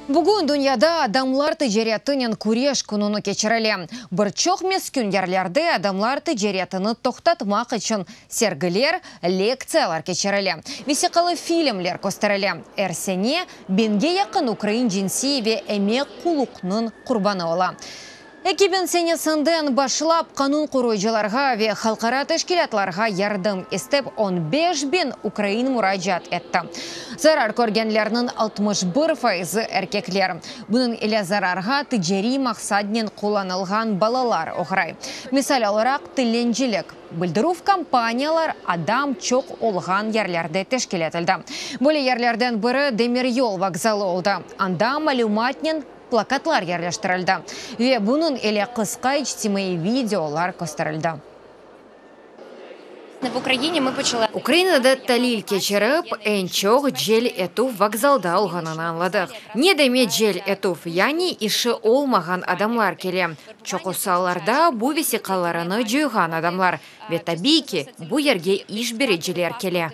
Бүгін дүнияда адамлар тижеретінен күреш күнуны кечірілі. Бір чоқ мескін ерлерді адамлар тижеретіні тоқтатмақ үшін сергілер, лекциялар кечірілі. Весеқалы фильмлер көстірілі. Әрсене бенге яқын Украин jinsi ве әмек құлықның құрбаны ола. Экибен сенесінден башылап қанун құруйжыларға ве халқара тәшкилатларға ярдым істеп 15 бен Украин мұражат етті. Зарар көргенлерінің 61% әркеклер. Бұның еле зарарға тіджери мақсаднен қоланылған балалар оғырай. Мисал оларақ тіленжілік. Білдірув компаниялар адам чоқ олған ерлерді тәшкилетілді. Бөлі ерлерден бірі Демирьол вокзалы олды. Анда малюматнен плакатлар ерлештірілді. Ве бұның еле қысқа ijtimai видеолар көстірілді. В Украине мы почали. Украинада талил кечеріп, әнчоқ жел етув вокзалда олғанын анладық. Не деме жел етув, яни іші олмаған адамлар келе. Чоқусаларда бұ весеқаларыны жүйған адамлар. Ве табейки, бұ ерге іш береджелер келе.